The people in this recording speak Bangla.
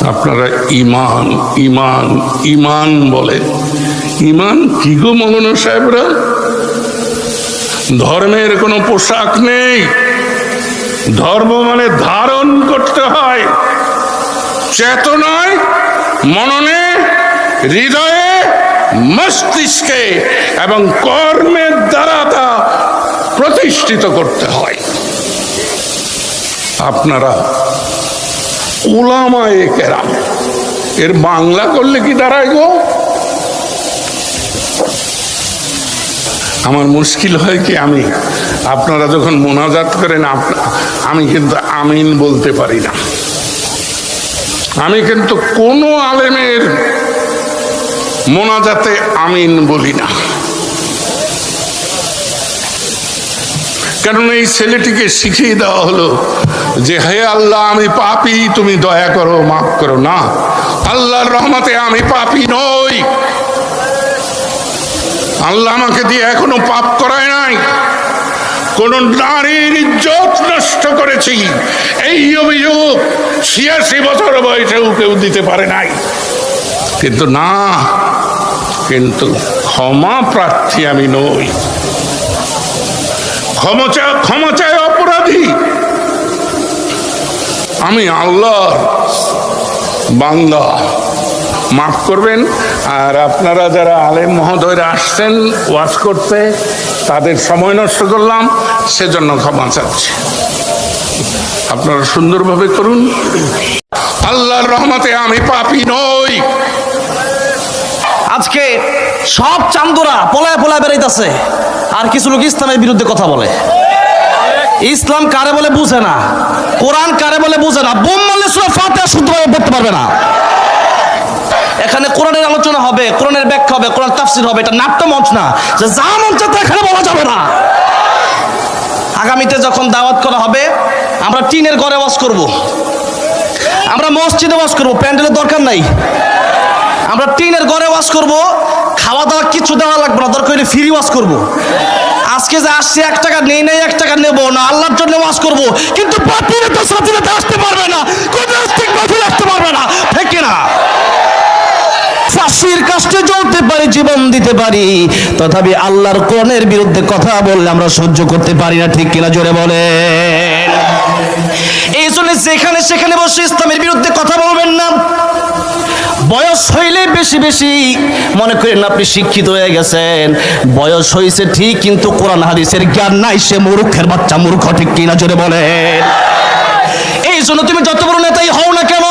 আপনারা ইমান ইমান ইমান বলেন। ইমান কি গো মৌলানা সাহেবরা? ধর্মের কোনো পোশাক নেই। ধর্ম মানে ধারণ করতে হয় চেতনায়, মননে, হৃদয়ে, মস্তিষ্কে এবং কর্মের দ্বারা তা প্রতিষ্ঠিত করতে হয়। আপনারা উলামায়ে কেরাম, এর বাংলা করলে কি দাঁড়ায় গো? আমার মুশকিল হয় কি, আমি আপনারা যখন মোনাজাত করেন আমি কিন্তু আমিন বলতে পারি না। আমি কিন্তু কোনো আলেমের মোনাজাতে আমিন বলি না, কারণ এই ছেলেটিকে শিখিয়ে দেওয়া হলো যে হে আল্লাহ আমি পাপী, তুমি দয়া করো, মাফ করো। না, আল্লাহর রহমতে আমি পাপী নই। আল্লাহ আমাকে দিয়ে এখনো পাপ করায় নাই। কোন নারীর ইজ্জত নষ্ট করেছি এই অভিযোগ ৮৬ বছর বয়সেও কেউ দিতে পারে নাই। কিন্তু ক্ষমা প্রার্থী আমি নই। ক্ষমা চায় অপরাধী। আমি আল্লাহর বান্দা, মাফ করবেন। আর আপনারা যারা আলেম মহোদয়রা আসছেন ওয়াজ করতে, তাদের সময় নষ্ট করলাম, সেজন্য ক্ষমা চাচ্ছি। আপনারা সুন্দরভাবে করুন। আল্লাহর রহমতে আমি পাপী নই। আজকে সব চান্দুরা পলায় পলায় বেড়াইতেছে, আর কিছু লোক ইসলামের বিরুদ্ধে কথা বলে। ইসলাম কারে বলে বুঝে না, কোরআন কারে বলে বুঝে না। বোম মারলে সূরা ফাতিহা শুদ্ধভাবে পড়তে পারবে না। এখানে কোরআনের আলোচনা হবে, কোরআনের ব্যাখ্যা হবে, কোরআন তাফসীর হবে। এটা নাট্য মঞ্চ না যে যা মন চায় এখানে বলা যাবে না। আগামীতে যখন দাওয়াত করা হবে, আমরা টিনের ঘরে ওয়াজ করব, আমরা মসজিদে ওয়াজ করব, প্যান্ডেলের দরকার নাই। আমরা টিনের ঘরে ওয়াজ করব, খাওয়া দাওয়া কিছু দেওয়া লাগবে না, দরকার হলে ফ্রি ওয়াজ করব। আজকে যে আসছে 1 টাকা নেই, 1 টাকা নেবো না, আল্লাহর জন্য ওয়াজ করব। কিন্তু বাতিলে তো সাথীতে আসতে পারবে না, কোন রাস্তায় বাতিল আসতে পারবে না, ঠিক না? ফাঁসির কাষ্টে জ্বলতে পারি, জীবন দিতে পারি, তথাপি আল্লাহর কোরআনের বিরুদ্ধে কথা বললে আমরা সহ্য করতে পারি না, ঠিক কিনা? জোরে বলেন। এই জন্য যেখানে সেখানে বসে ইসলামের বিরুদ্ধে কথা বলবেন না। বয়স হইলে বেশি বেশি মনে করেন আপনি শিক্ষিত হয়ে গেছেন। বয়স হয়েছে ঠিক, কিন্তু কোরআন হাদিসের জ্ঞান নাই, সে মূর্খের বাচ্চা, মূর্খ, ঠিক কিনা? জোরে বলেন। এই জন্য তুমি যত বড় নেতাই হও না কেন,